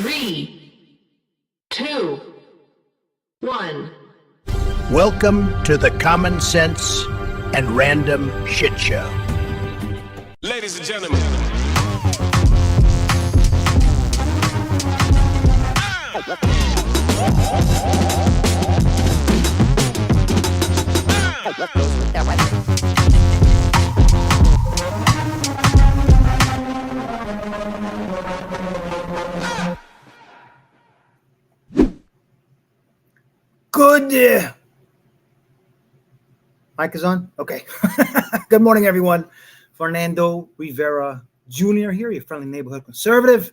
3, 2, 1. Welcome to the Common Sense and Random Shit Show. Ladies and gentlemen. Good. Mic is on? Okay. Good morning, everyone. Fernando Rivera Jr. here, your friendly neighborhood conservative,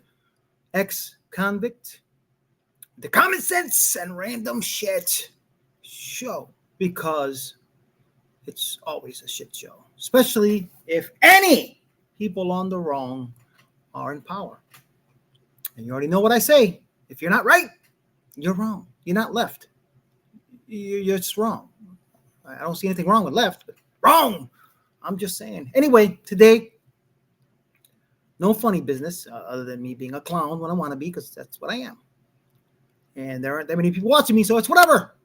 ex-convict, the Common Sense and Random Shit Show, because it's always a shit show, especially if any people on the wrong are in power. And you already know what I say. If you're not right, you're wrong. You're not left. You're just wrong. I don't see anything wrong with left, but wrong. I'm just saying. Anyway, today, no funny business other than me being a clown when I want to be, because that's what I am. And there aren't that many people watching me, so it's whatever.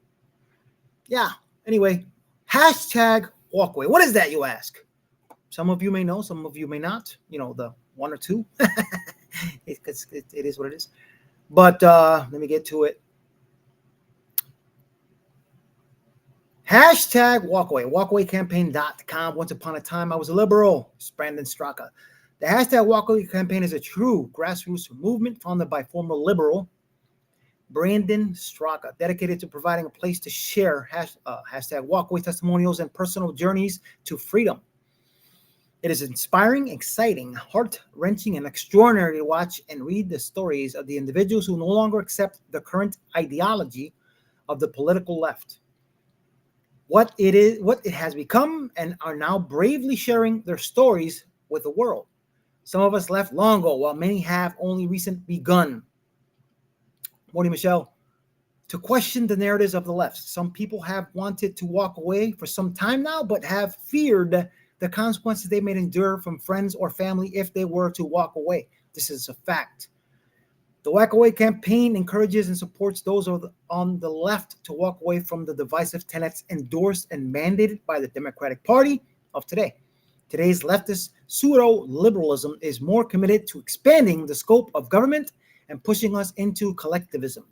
Yeah. Anyway, hashtag walkaway. What is that, you ask? Some of you may know, some of you may not. You know, the one or two. it is what it is. But let me get to it. Hashtag walkaway, walkawaycampaign.com. Once upon a time, I was a liberal. It's Brandon Straka. The hashtag walkaway campaign is a true grassroots movement founded by former liberal Brandon Straka, dedicated to providing a place to share hashtag walkaway testimonials and personal journeys to freedom. It is inspiring, exciting, heart-wrenching, and extraordinary to watch and read the stories of the individuals who no longer accept the current ideology of the political left, what it has become, and are now bravely sharing their stories with the world. Some of us left long ago, while many have only recently begun. Morning, Michelle. To question the narratives of the left. Some people have wanted to walk away for some time now, but have feared the consequences they may endure from friends or family if they were to walk away. This is a fact. The Walk Away campaign encourages and supports those on the left to walk away from the divisive tenets endorsed and mandated by the Democratic Party of today. Today's leftist pseudo-liberalism is more committed to expanding the scope of government and pushing us into collectivism.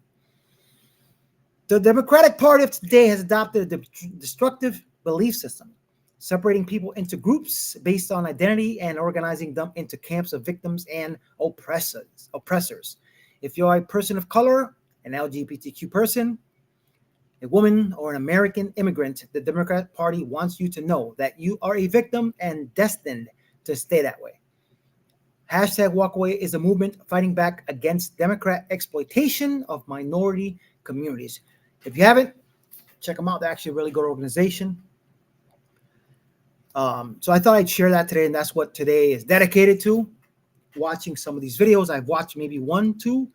The Democratic Party of today has adopted a destructive belief system, separating people into groups based on identity and organizing them into camps of victims and oppressors. If you're a person of color, an LGBTQ person, a woman, or an American immigrant, the Democratic Party wants you to know that you are a victim and destined to stay that way. Hashtag walkaway is a movement fighting back against Democrat exploitation of minority communities. If you haven't, check them out. They're actually a really good organization. So I thought I'd share that today, and that's what today is dedicated to. Watching some of these videos. I've watched maybe 1, 2,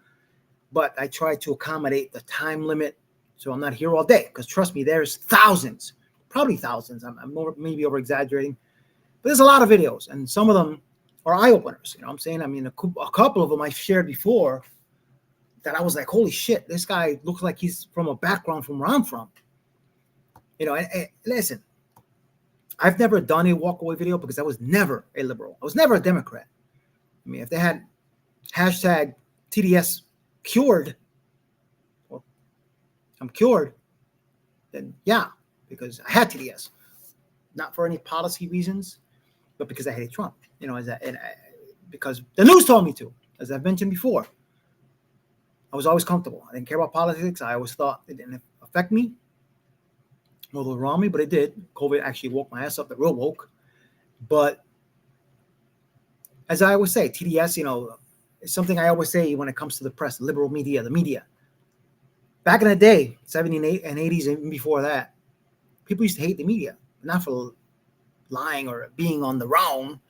but I try to accommodate the time limit, so I'm not here all day, because trust me, there's thousands, probably thousands. I'm maybe over exaggerating, but there's a lot of videos, and some of them are eye-openers. You know what I'm saying? I mean, a couple of them I shared before that I was like, holy shit, this guy looks like he's from a background from where I'm from. You know, and listen, I've never done a walkaway video because I was never a liberal. I was never a Democrat. I mean, if they had hashtag TDS cured, well, I'm cured, then yeah, because I had TDS. Not for any policy reasons, but because I hated Trump. You know, because the news told me to, as I've mentioned before. I was always comfortable. I didn't care about politics. I always thought it didn't affect me, although around me, but it did. COVID actually woke my ass up, it real woke. But as I always say, TDS, you know, is something I always say when it comes to the press, liberal media, the media. Back in the day, 70s and 80s, and even before that, people used to hate the media, not for lying or being on the wrong,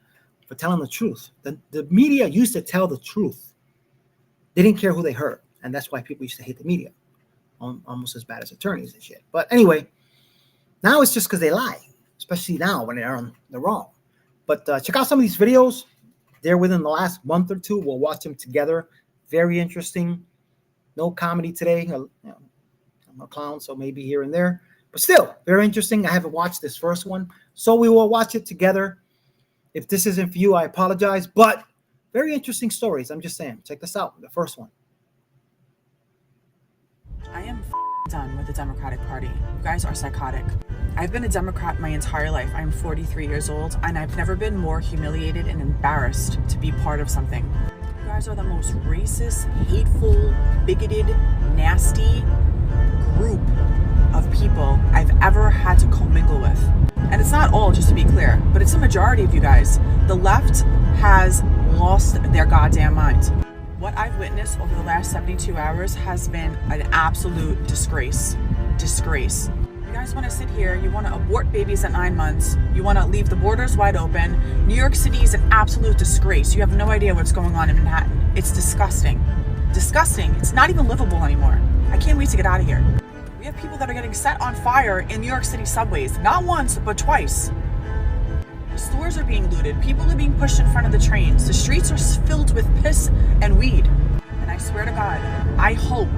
for telling the truth. The media used to tell the truth. They didn't care who they hurt, and that's why people used to hate the media, almost as bad as attorneys and shit. But anyway, now it's just because they lie, especially now when they're on the wrong. But check out some of these videos. They're within the last month or two. We'll watch them together. Very interesting. No comedy today. I'm a clown, so maybe here and there. But still, very interesting. I haven't watched this first one, so we will watch it together. If this isn't for you, I apologize. But very interesting stories. I'm just saying. Check this out. The first one. I am done with the Democratic Party. You guys are psychotic. I've been a Democrat my entire life. I'm 43 years old, and I've never been more humiliated and embarrassed to be part of something. You guys are the most racist, hateful, bigoted, nasty group of people I've ever had to commingle with. And it's not all, just to be clear, but it's a majority of you guys. The left has lost their goddamn minds. What I've witnessed over the last 72 hours has been an absolute disgrace. Disgrace. You guys want to sit here, you want to abort babies at 9 months, you want to leave the borders wide open. New York City is an absolute disgrace. You have no idea what's going on in Manhattan. It's disgusting. Disgusting. It's not even livable anymore. I can't wait to get out of here. We have people that are getting set on fire in New York City subways, not once, but twice. Stores are being looted. People are being pushed in front of the trains. The streets are filled with piss and weed. And I swear to God, I hope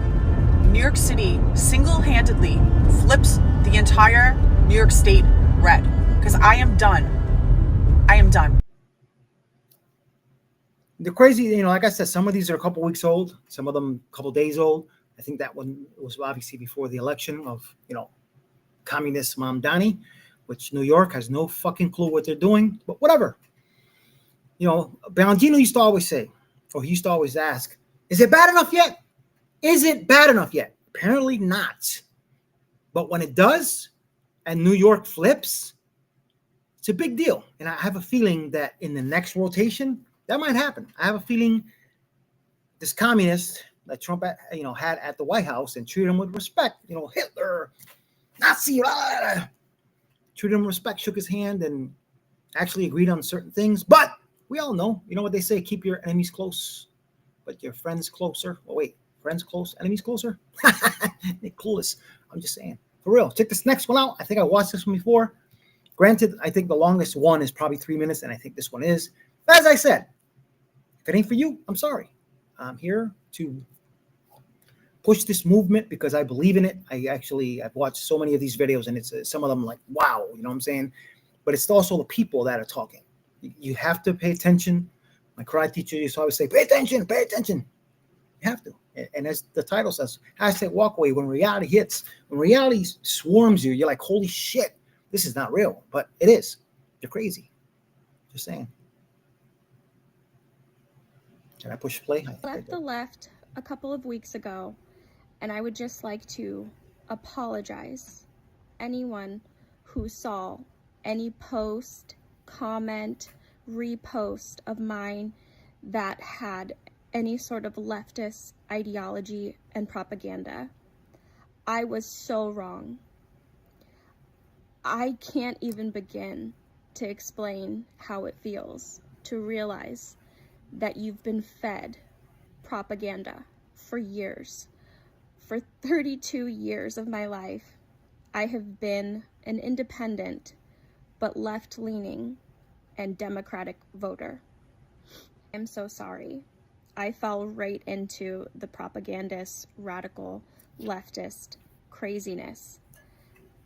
New York City single-handedly flips the entire New York State red. Because I am done. I am done. The crazy, like I said, some of these are a couple weeks old. Some of them a couple days old. I think that one was obviously before the election of, communist Mamdani, which New York has no fucking clue what they're doing, but whatever. Bongino used to always say, or he used to always ask, is it bad enough yet? Is it bad enough yet? Apparently not. But when it does, and New York flips, it's a big deal. And I have a feeling that in the next rotation, that might happen. I have a feeling this communist that Trump had at the White House and treated him with respect, Hitler, Nazi, treated him with respect, shook his hand, and actually agreed on certain things. But we all know, what they say, keep your enemies close, but your friends closer. Oh, wait, friends close, enemies closer? They're clueless. I'm just saying. For real, check this next one out. I think I watched this one before. Granted, I think the longest one is probably 3 minutes, and I think this one is. As I said, if it ain't for you, I'm sorry. I'm here to push this movement because I believe in it. I've watched so many of these videos, and it's some of them like, wow, you know what I'm saying? But it's also the people that are talking. You have to pay attention. My karate teacher used to always say, pay attention, pay attention. You have to. And as the title says, #walkaway, when reality hits, when reality swarms you, you're like, holy shit, this is not real. But it is. You're crazy. Just saying. Can I push play? Left the left a couple of weeks ago, and I would just like to apologize anyone who saw any post, comment, repost of mine that had any sort of leftist ideology and propaganda. I was so wrong. I can't even begin to explain how it feels to realize that you've been fed propaganda for years. For 32 years of my life, I have been an independent but left-leaning and Democratic voter. I'm so sorry. I fell right into the propagandist, radical, leftist craziness.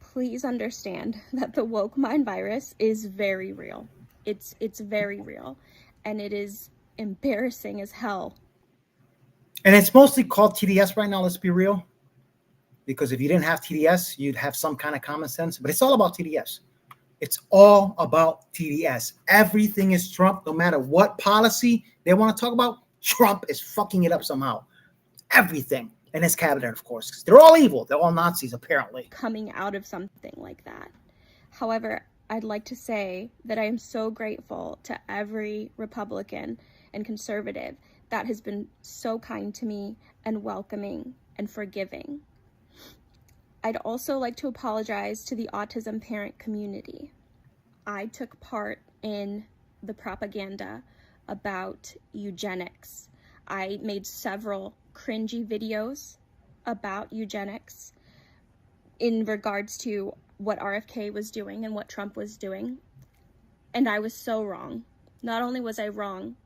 Please understand that the woke mind virus is very real. It's very real, and it is embarrassing as hell. And it's mostly called TDS right now, let's be real. Because if you didn't have TDS, you'd have some kind of common sense. But it's all about TDS. It's all about TDS. Everything is Trump. No matter what policy they want to talk about, Trump is fucking it up somehow. Everything. And his cabinet, of course. 'Cause they're all evil. They're all Nazis, apparently. Coming out of something like that. However, I'd like to say that I am so grateful to every Republican and conservative that has been so kind to me and welcoming and forgiving. I'd also like to apologize to the autism parent community. I took part in the propaganda about eugenics. I made several cringy videos about eugenics in regards to what RFK was doing and what Trump was doing. And I was so wrong. Not only was I wrong,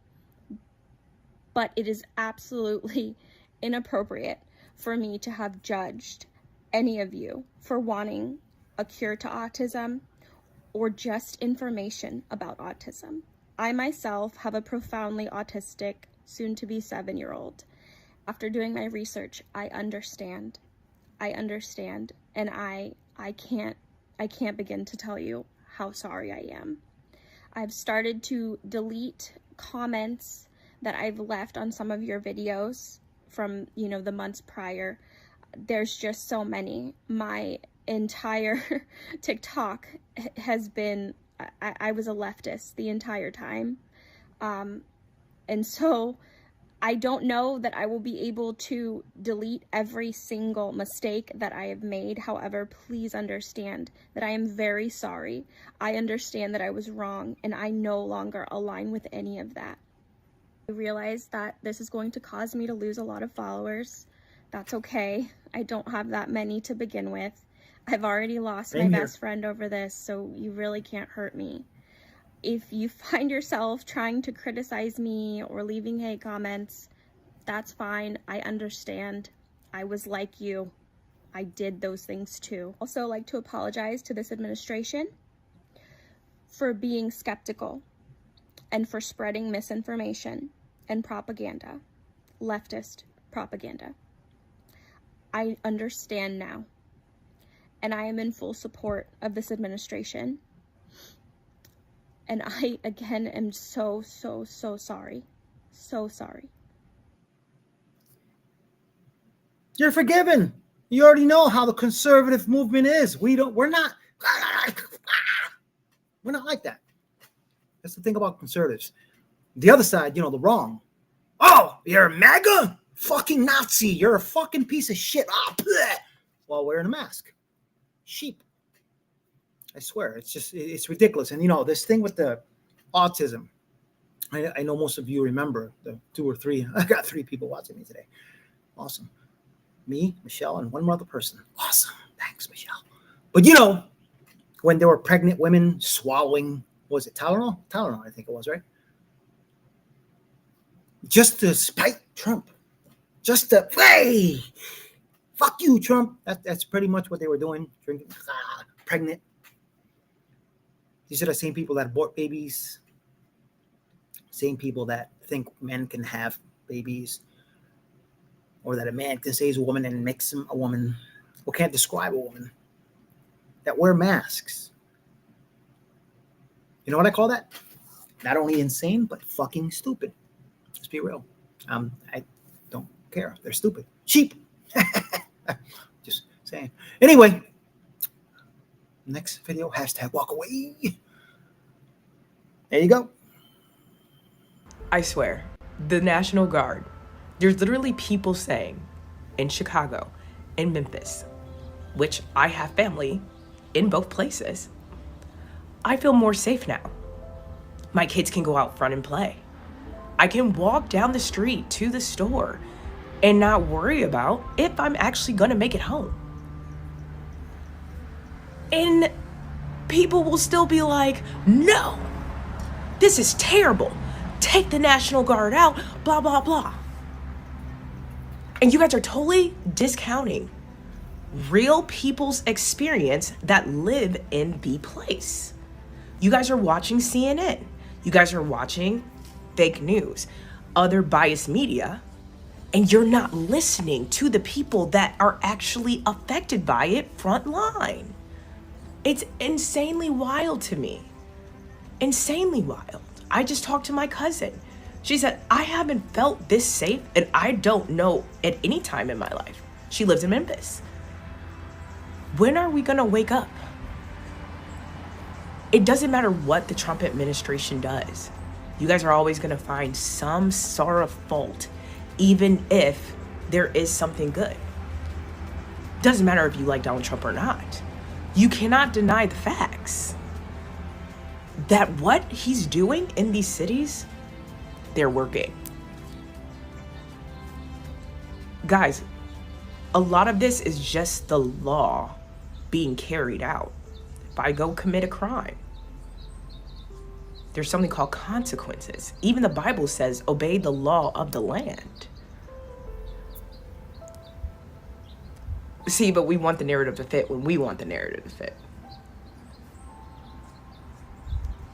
but it is absolutely inappropriate for me to have judged any of you for wanting a cure to autism or just information about autism. I myself have a profoundly autistic, soon-to-be 7-year-old. After doing my research, I understand, and I can't begin to tell you how sorry I am. I've started to delete comments that I've left on some of your videos from, the months prior. There's just so many. My entire TikTok has been, I was a leftist the entire time. And so I don't know that I will be able to delete every single mistake that I have made. However, please understand that I am very sorry. I understand that I was wrong, and I no longer align with any of that. I realize that this is going to cause me to lose a lot of followers. That's okay. I don't have that many to begin with. I've already lost my best friend over this, so you really can't hurt me. If you find yourself trying to criticize me or leaving hate comments, that's fine. I understand. I was like you. I did those things too. Also, like to apologize to this administration for being skeptical and for spreading misinformation and propaganda, leftist propaganda. I understand now, and I am in full support of this administration. And I, again, am so sorry. So sorry. You're forgiven. You already know how the conservative movement is. We're not like that. That's the thing about conservatives. The other side, the wrong. Oh, you're a MAGA? Fucking Nazi. You're a fucking piece of shit. Oh, bleh. While wearing a mask. Sheep. I swear, it's ridiculous. And this thing with the autism, I know most of you remember the 2 or 3. I got 3 people watching me today. Awesome. Me, Michelle, and one more other person. Awesome. Thanks, Michelle. But when there were pregnant women swallowing, was it Tylenol? Tylenol, I think it was, right? Just to spite Trump. Just to, hey, fuck you, Trump. That's pretty much what they were doing. Drinking, pregnant. These are the same people that abort babies, same people that think men can have babies, or that a man can say he's a woman and makes him a woman, or can't describe a woman, that wear masks. You know what I call that? Not only insane, but fucking stupid. Let's be real. I don't care. They're stupid. Cheap. Just saying. Anyway. Next video, #walk away. There you go. I swear, the National Guard, there's literally people saying in Chicago, in Memphis, which I have family in both places, I feel more safe now. My kids can go out front and play. I can walk down the street to the store and not worry about if I'm actually gonna make it home. And people will still be like, no, this is terrible. Take the National Guard out, blah, blah, blah. And you guys are totally discounting real people's experience that live in the place. You guys are watching CNN. You guys are watching fake news, other biased media, and you're not listening to the people that are actually affected by it front line. It's insanely wild to me. Insanely wild. I just talked to my cousin. She said, I haven't felt this safe, and I don't know at any time in my life. She lives in Memphis. When are we gonna wake up? It doesn't matter what the Trump administration does. You guys are always gonna find some sort of fault, even if there is something good. Doesn't matter if you like Donald Trump or not. You cannot deny the facts that what he's doing in these cities, they're working. Guys, a lot of this is just the law being carried out. If I go commit a crime, There's something called consequences. Even the Bible says, obey the law of the land. See, but we want the narrative to fit when we want the narrative to fit.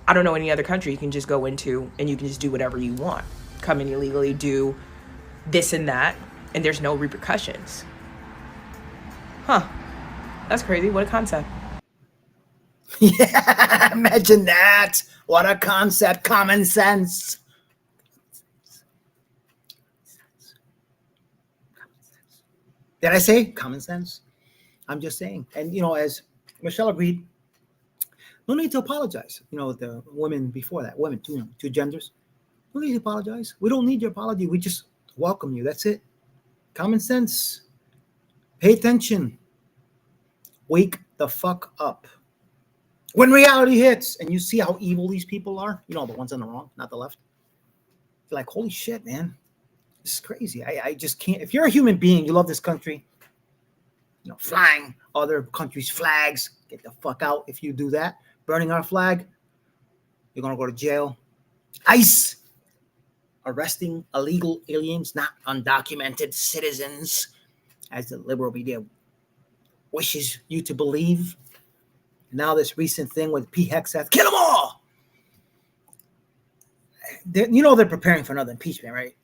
I don't know any other country you can just go into and you can just do whatever you want. Come in illegally, do this and that, and there's no repercussions. Huh. That's crazy. What a concept. Yeah, imagine that. What a concept. Common sense. Did I say common sense? I'm just saying. And, as Michelle agreed, no need to apologize. The women before that, women, two genders. No need to apologize. We don't need your apology. We just welcome you. That's it. Common sense. Pay attention. Wake the fuck up. When reality hits and you see how evil these people are, the ones on the wrong, not the left. You're like, holy shit, man. This is crazy. I just can't. If you're a human being, you love this country, flying other countries' flags, get the fuck out. If you do that, burning our flag, you're going to go to jail. ICE, arresting illegal aliens, not undocumented citizens, as the liberal media wishes you to believe. Now this recent thing with PHEXF, kill them all. They're preparing for another impeachment, right?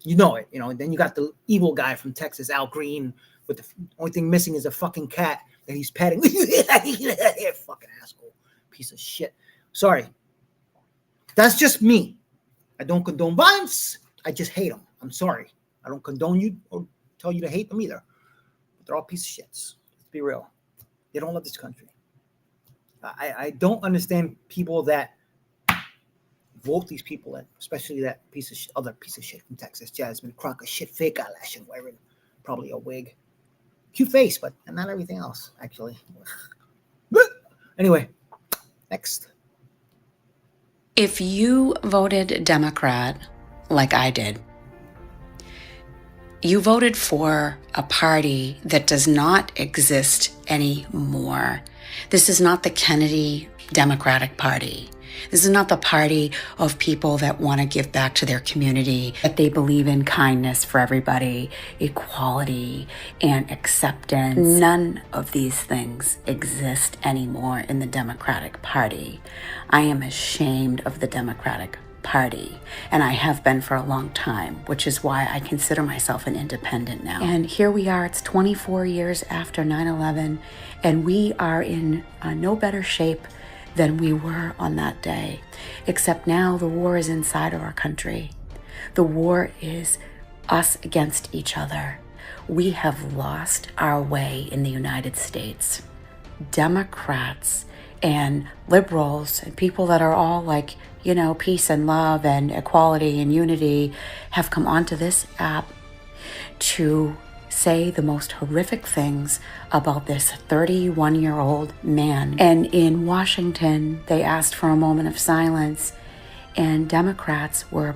You know it, Then you got the evil guy from Texas, Al Green, with the only thing missing is a fucking cat that he's petting. Fucking asshole, piece of shit. Sorry. That's just me. I don't condone violence. I just hate them. I'm sorry. I don't condone you or tell you to hate them either. But they're all piece of shits. Let's be real. They don't love this country. I don't understand people that vote these people in, especially that other piece of shit from Texas, Jasmine Crocker, shit fake eyelash and wearing probably a wig. Cute face, but not everything else, actually. Anyway, next. If you voted Democrat, like I did, you voted for a party that does not exist anymore. This is not the Kennedy Democratic Party. This is not the party of people that want to give back to their community, that they believe in kindness for everybody, equality, and acceptance. None of these things exist anymore in the Democratic Party. I am ashamed of the Democratic Party, and I have been for a long time, which is why I consider myself an independent now. And here we are, it's 24 years after 9/11, and we are in no better shape than we were on that day, except now the war is inside of our country. The war is us against each other. We have lost our way in the United States. Democrats and liberals and people that are all like, peace and love and equality and unity have come onto this app to say the most horrific things about this 31-year-old man. And in Washington, they asked for a moment of silence, and Democrats were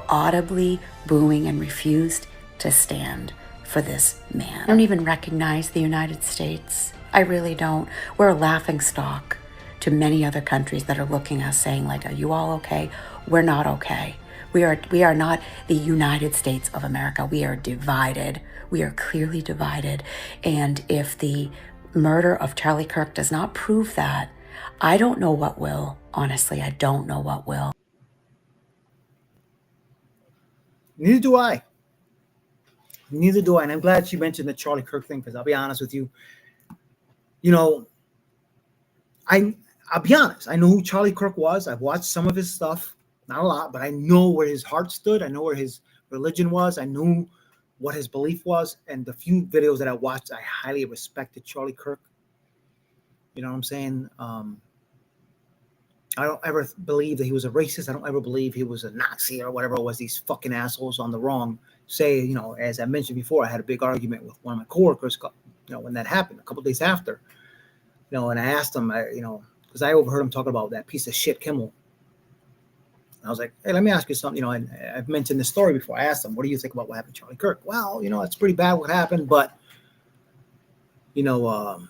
audibly booing and refused to stand for this man. I don't even recognize the United States. I really don't. We're a laughing stock to many other countries that are looking at us saying, like, are you all okay? We're not okay. We are not the United States of America. We are divided. We are clearly divided. And if the murder of Charlie Kirk does not prove that, I don't know what will. Honestly, I don't know what will. Neither do I. And I'm glad she mentioned the Charlie Kirk thing, because I'll be honest with you. I'll be honest. I know who Charlie Kirk was. I've watched some of his stuff. Not a lot, but I know where his heart stood. I know where his religion was. I knew what his belief was. And the few videos that I watched, I highly respected Charlie Kirk. You know what I'm saying? I don't ever believe that he was a racist. I don't ever believe he was a Nazi or whatever it was. These fucking assholes on the wrong say, as I mentioned before, I had a big argument with one of my coworkers, when that happened a couple of days after, and I asked him, because I overheard him talking about that piece of shit Kimmel. I was like, hey, let me ask you something. And I've mentioned this story before. I asked him, what do you think about what happened to Charlie Kirk? Well, it's pretty bad what happened, but, not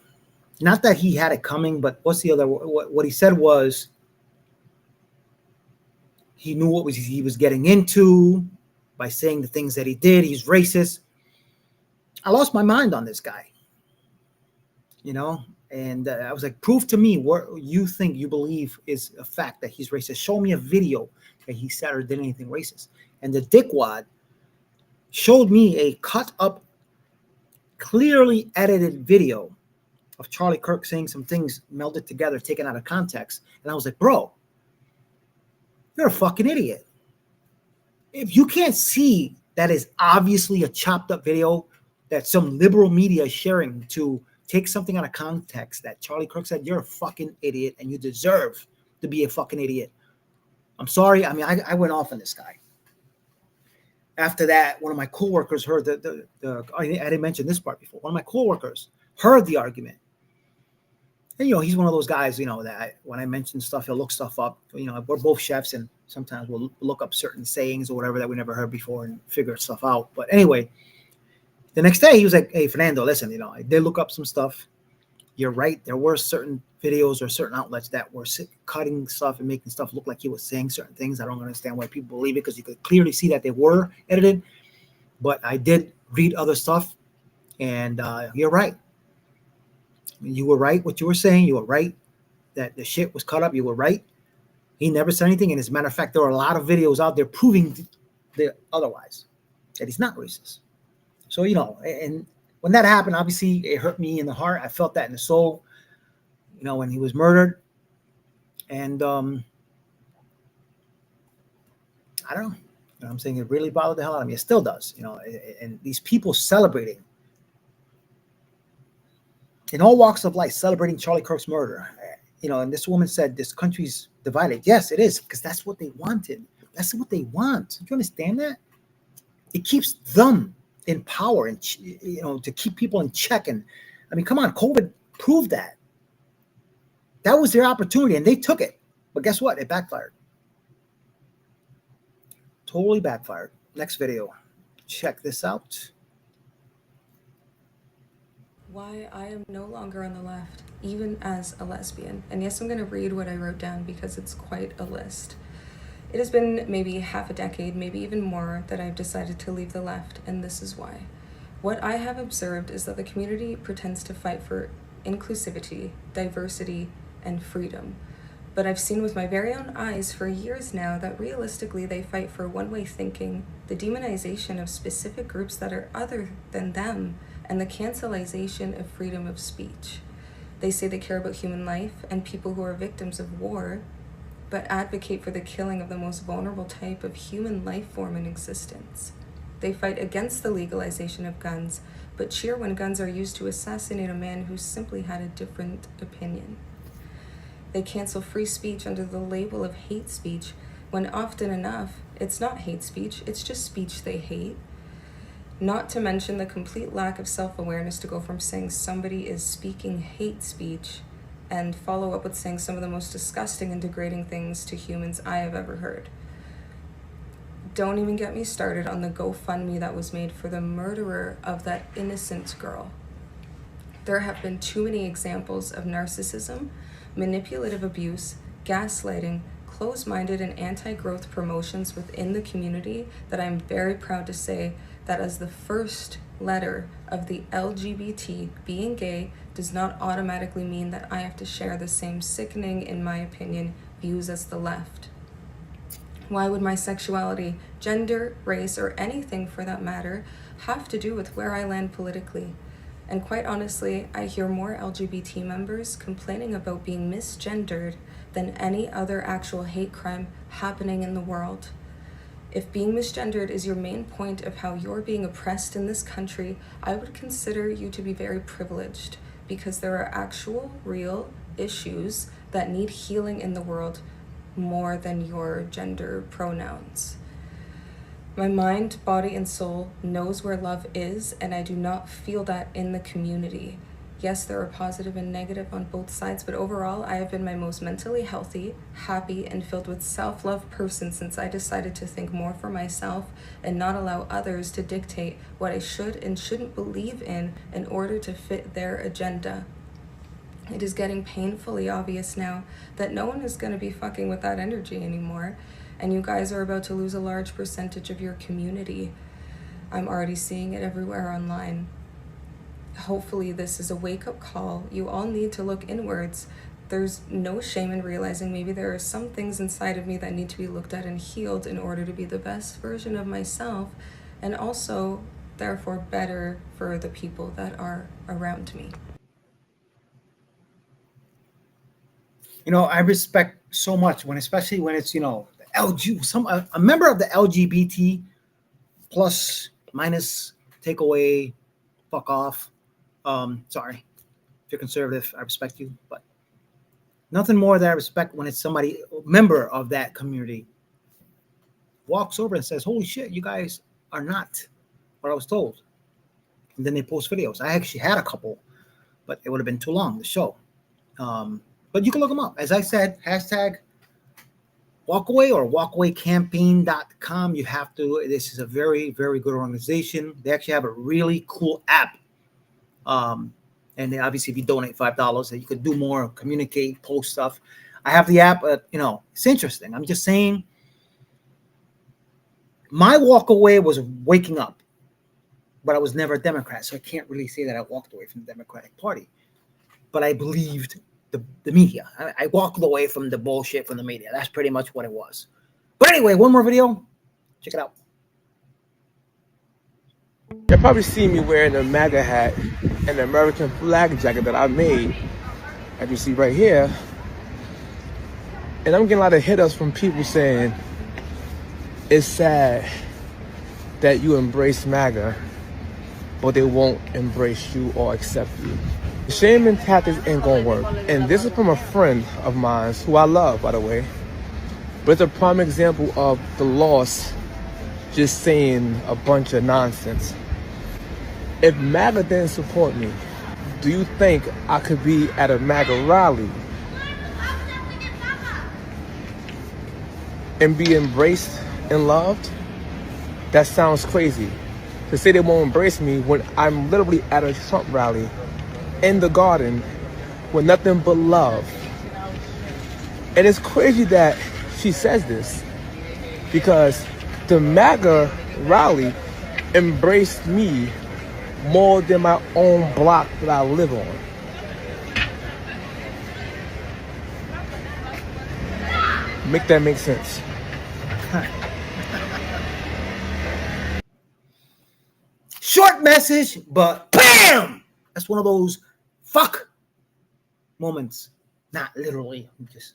that he had it coming, but what's the other, what he said was, he knew what he was getting into by saying the things that he did. He's racist. I lost my mind on this guy, and I was like, prove to me what you think you believe is a fact that he's racist. Show me a video that he said or did anything racist. And the dickwad showed me a cut up, clearly edited video of Charlie Kirk saying some things melded together, taken out of context. And I was like, bro, you're a fucking idiot. If you can't see that is obviously a chopped up video that some liberal media is sharing to take something out of context that Charlie Kirk said, you're a fucking idiot and you deserve to be a fucking idiot. I'm sorry. I mean, I went off on this guy. After that, one of my coworkers heard I didn't mention this part before. One of my coworkers heard the argument. And, he's one of those guys, that when I mention stuff, he'll look stuff up. We're both chefs, and sometimes we'll look up certain sayings or whatever that we never heard before and figure stuff out. But anyway, the next day he was like, hey, Fernando, listen, I did look up some stuff. You're right. There were certain videos or certain outlets that were cutting stuff and making stuff look like he was saying certain things. I don't understand why people believe it, because you could clearly see that they were edited. But I did read other stuff, and you're right. You were right what you were saying. You were right that the shit was cut up. You were right. He never said anything. And as a matter of fact, there are a lot of videos out there proving the otherwise, that he's not racist. So, and when that happened, obviously it hurt me in the heart. I felt that in the soul, when he was murdered. And I don't know. I'm saying it really bothered the hell out of me. It still does, and these people celebrating in all walks of life, celebrating Charlie Kirk's murder. And this woman said this country's divided. Yes, it is, because that's what they wanted. That's what they want. Do you understand that? It keeps them in power and, to keep people in check. And I mean, come on, COVID proved that. That was their opportunity and they took it. But guess what? It backfired. Totally backfired. Next video. Check this out. Why I am no longer on the left, even as a lesbian. And yes, I'm going to read what I wrote down because it's quite a list. It has been maybe half a decade, maybe even more, that I've decided to leave the left, and this is why. What I have observed is that the community pretends to fight for inclusivity, diversity, and freedom. But I've seen with my very own eyes for years now that realistically they fight for one-way thinking, the demonization of specific groups that are other than them, and the cancelization of freedom of speech. They say they care about human life and people who are victims of war, but advocate for the killing of the most vulnerable type of human life form in existence. They fight against the legalization of guns, but cheer when guns are used to assassinate a man who simply had a different opinion. They cancel free speech under the label of hate speech, when often enough, it's not hate speech, it's just speech they hate. Not to mention the complete lack of self-awareness to go from saying somebody is speaking hate speech and follow up with saying some of the most disgusting and degrading things to humans I have ever heard. Don't even get me started on the GoFundMe that was made for the murderer of that innocent girl. There have been too many examples of narcissism, manipulative abuse, gaslighting, closed-minded and anti-growth promotions within the community that I'm very proud to say that as the first letter of the LGBT, being gay does not automatically mean that I have to share the same sickening, in my opinion, views as the left. Why would my sexuality, gender, race, or anything for that matter have to do with where I land politically? And quite honestly, I hear more LGBT members complaining about being misgendered than any other actual hate crime happening in the world. If being misgendered is your main point of how you're being oppressed in this country, I would consider you to be very privileged, because there are actual, real issues that need healing in the world more than your gender pronouns. My mind, body, and soul knows where love is, and I do not feel that in the community. Yes, there are positive and negative on both sides, but overall, I have been my most mentally healthy, happy, and filled with self-love person since I decided to think more for myself and not allow others to dictate what I should and shouldn't believe in order to fit their agenda. It is getting painfully obvious now that no one is going to be fucking with that energy anymore. And you guys are about to lose a large percentage of your community. I'm already seeing it everywhere online. Hopefully this is a wake-up call. You all need to look inwards. There's no shame in realizing maybe there are some things inside of me that need to be looked at and healed in order to be the best version of myself, and also therefore better for the people that are around me. You know, I respect so much when, especially when it's, you know, a member of the LGBT plus minus takeaway, fuck off. Sorry, if you're conservative, I respect you, but nothing more that I respect when it's somebody, member of that community, walks over and says, "Holy shit, you guys are not what I was told." And then they post videos. I actually had a couple, but it would have been too long to show. But you can look them up. As I said, hashtag walkaway or walkawaycampaign.com. You have to, this is a very, very good organization. They actually have a really cool app. And then obviously if you donate $5, you could do more, communicate, post stuff. I have the app, you know, it's interesting. I'm just saying my walk away was waking up, but I was never a Democrat. So I can't really say that I walked away from the Democratic Party, but I believed the media. I walked away from the bullshit from the media. That's pretty much what it was. But anyway, one more video. Check it out. You'll probably see me wearing a MAGA hat and the American flag jacket that I made, as you see right here. And I'm getting a lot of hit-ups from people saying, it's sad that you embrace MAGA, but they won't embrace you or accept you. Shame and tactics ain't gonna work. And this is from a friend of mine, who I love, by the way. But it's a prime example of the loss just saying a bunch of nonsense. If MAGA didn't support me, do you think I could be at a MAGA rally and be embraced and loved? That sounds crazy. To say they won't embrace me when I'm literally at a Trump rally in the garden with nothing but love. And it's crazy that she says this because the MAGA rally embraced me more than my own block that I live on. Make that make sense. Short message, but BAM! That's one of those fuck moments. Not literally, I'm just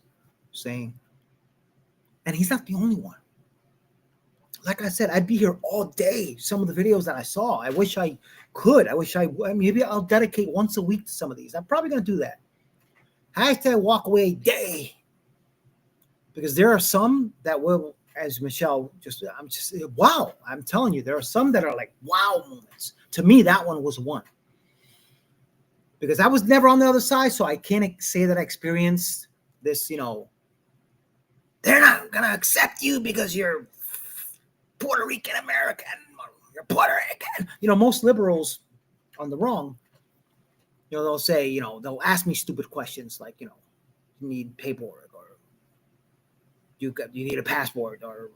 saying. And he's not the only one. Like I said, I'd be here all day. Some of the videos that I saw, I wish I could. Maybe I'll dedicate once a week to some of these. I'm probably going to do that. Hashtag walk away day. Because there are some that will, as Michelle wow. I'm telling you, there are some that are like wow moments. To me, that one was one. Because I was never on the other side, so I can't say that I experienced this, you know, they're not going to accept you because you're Puerto Rican American, you're Puerto Rican. You know, most liberals on the wrong, you know, they'll say, you know, they'll ask me stupid questions like, you know, you need paperwork or you need a passport, or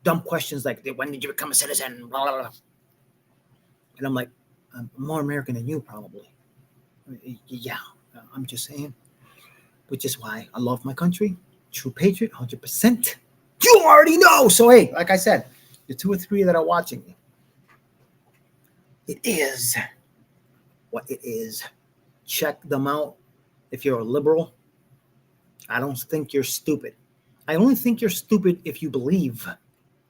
dumb questions like, when did you become a citizen? Blah, blah, blah. And I'm like, I'm more American than you probably. Yeah, I'm just saying, which is why I love my country. True patriot, 100%. You already know. So, hey, like I said, the 2 or 3 that are watching me, it is what it is. Check them out. If you're a liberal, I don't think you're stupid. I only think you're stupid if you believe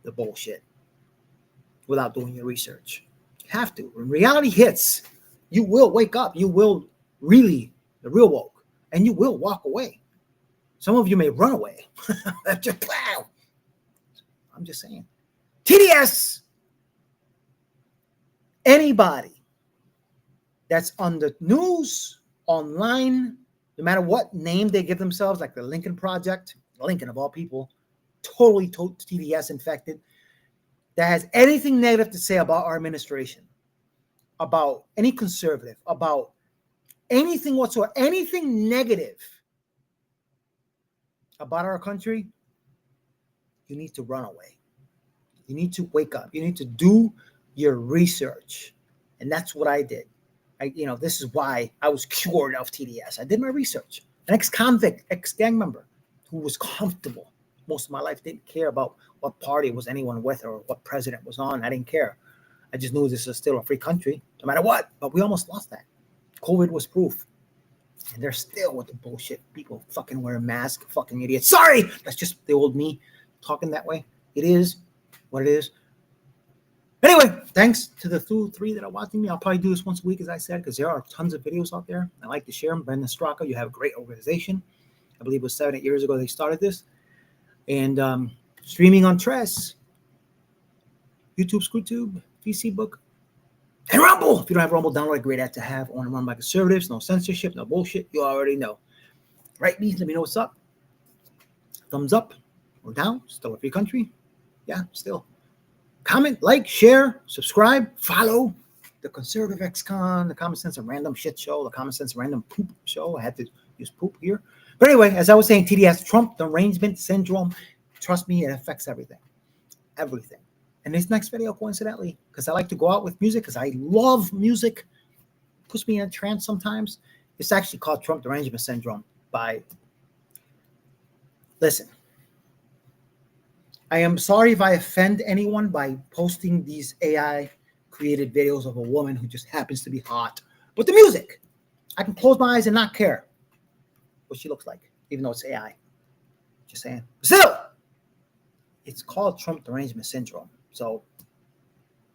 the bullshit without doing your research. You have to. When reality hits, you will wake up. You will really, the real woke, and you will walk away. Some of you may run away. I'm just saying. TDS. Anybody that's on the news, online, no matter what name they give themselves, like the Lincoln Project, Lincoln of all people, totally TDS infected, that has anything negative to say about our administration, about any conservative, about anything whatsoever, anything negative about our country, you need to run away. You need to wake up. You need to do your research. And that's what I did. This is why I was cured of TDS. I did my research. An ex-convict, ex-gang member who was comfortable most of my life, didn't care about what party was anyone with or what president was on. I didn't care. I just knew this is still a free country, no matter what. But we almost lost that. COVID was proof. And they're still with the bullshit. People fucking wear a mask, fucking idiots. Sorry! That's just the old me talking that way. It is what it is. Anyway, thanks to the 2-3 that are watching me. I'll probably do this once a week, as I said, because there are tons of videos out there. I like to share them. Brendan Straka, you have a great organization. I believe it was 7-8 years ago they started this. And streaming on Tress, YouTube, ScrewTube, Facebook, and Rumble. If you don't have Rumble, download a great app to have on and run by conservatives. No censorship, no bullshit. You already know. Write me, let me know what's up. Thumbs up or down. Still a free country. Yeah, still. Comment, like, share, subscribe, follow the Conservative Ex-Con, the Common Sense and Random Shit Show, the Common Sense Random Poop Show. I had to use poop here. But anyway, as I was saying, TDS, Trump derangement syndrome. Trust me, it affects everything. Everything. And this next video, coincidentally, because I like to go out with music, because I love music, puts me in a trance sometimes. It's actually called Trump derangement syndrome by... Listen. I am sorry if I offend anyone by posting these AI-created videos of a woman who just happens to be hot. But the music, I can close my eyes and not care what she looks like, even though it's AI. Just saying. Still, it's called Trump derangement syndrome. So,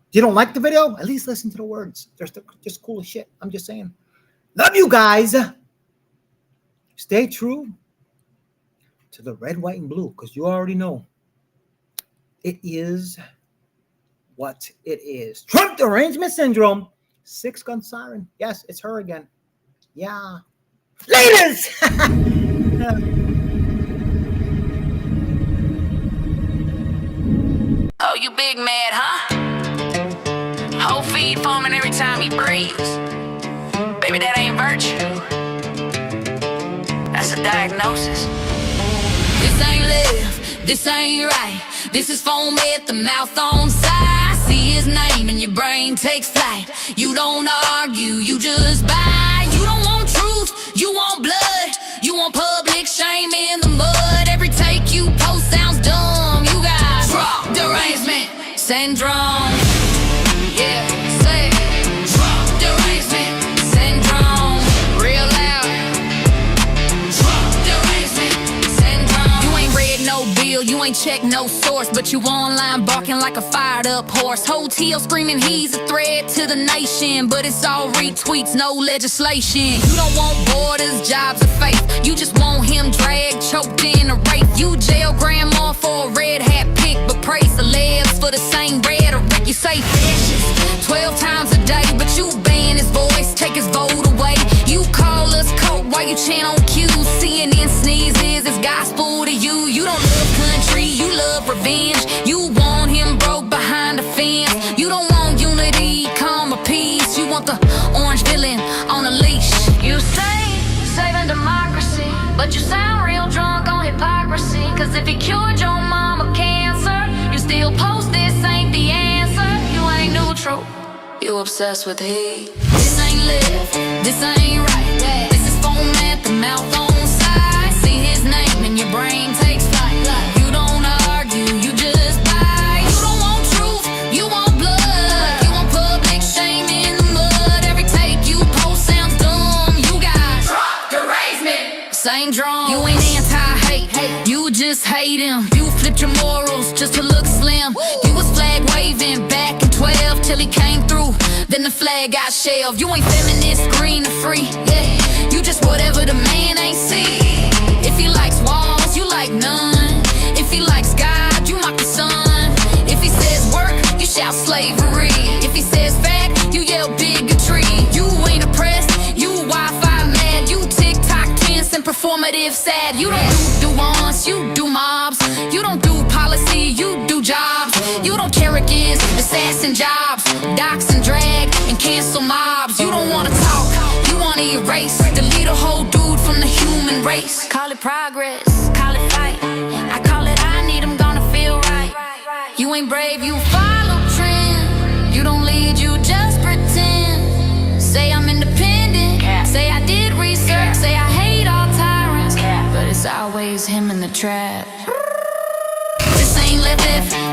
if you don't like the video, at least listen to the words. They're just cool as shit. I'm just saying. Love you guys. Stay true to the red, white, and blue, because you already know. It is what it is. Trump derangement syndrome. 6-gun siren. Yes, it's her again. Yeah. Ladies! Oh, you big mad, huh? Whole feed foaming every time he breathes. Baby, that ain't virtue. That's a diagnosis. This ain't live. This ain't right. This is foam at the mouth on side. See his name and your brain takes flight. You don't argue, you just buy. You don't want truth, you want blood. You want public shame in the mud. Every take you post sounds dumb. You got Trump derangement syndrome. Yeah, say it. Trump derangement syndrome. Real loud. Trump derangement syndrome. You ain't read no bill, you ain't checked no source, but you online barking like a fired up horse. Whole TL screaming he's a threat to the nation, but it's all retweets, no legislation. You don't want borders, jobs, or faith. You just want him dragged, choked in a rape. You jail grandma for a red hat pick, but praise the celebs for the same rhetoric. You say fascist 12 times a day, but you ban his voice, take his vote away. You call us coke while you chant on Q. CNN sneezes, it's gospel to you. You don't love country, you love revenge. You want him broke behind the fence. You don't want unity, calm, or peace. You want the orange villain on a leash. You say saving democracy, but you sound real drunk on hypocrisy. Cause if he cured your mama cancer, you still post this ain't the answer. You ain't neutral, you obsessed with hate. This ain't live, this ain't right. This is foam at the mouth on side. See his name and your brain takes flight. You don't argue, you just buy. You don't want truth, you want blood. You want public shame in the mud. Every take you post sounds dumb. You got Trump derangement syndrome. You ain't anti-hate, you just hate him. You flipped your morals just to look slim. You was flag waving back in 12 till he came through. Then the flag got shelved. You ain't feminist, green or free. Yeah, you just whatever the man ain't see. If he likes walls, you like none. If he likes God, you mock the sun. If he says work, you shout slavery. If he says fact, you yell bigotry. You ain't oppressed, you Wi-Fi mad. You TikTok tense and performative sad. You don't do nuance, you do mobs. You don't do policy, you do jobs. You don't care against assassin jobs, dox and drag and cancel mobs. You don't wanna talk, you wanna erase, delete a whole dude from the human race. Call it progress, call it fight. I call it I need him gonna feel You ain't brave, you follow trend. You don't lead, you just pretend. Say I'm independent, say I did research, say I hate all tyrants, but it's always him in the trap. This ain't left,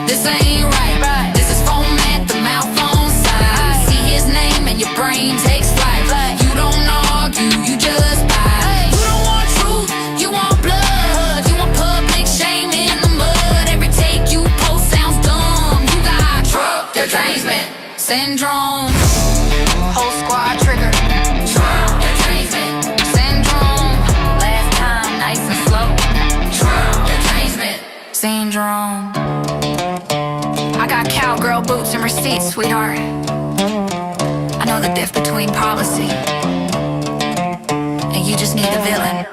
this ain't right. This is foam at the mouth on side. See his name and your brain takes flight. You don't argue, you just buy. You don't want truth, you want blood. You want public shame in the mud. Every take you post sounds dumb. You got drug derangement syndrome. Whole squad trigger. Drug derangement syndrome. Last time, nice and slow. Drug derangement syndrome. I got cowgirl boots and receipts, sweetheart. I know the difference between policy and you just need the villain.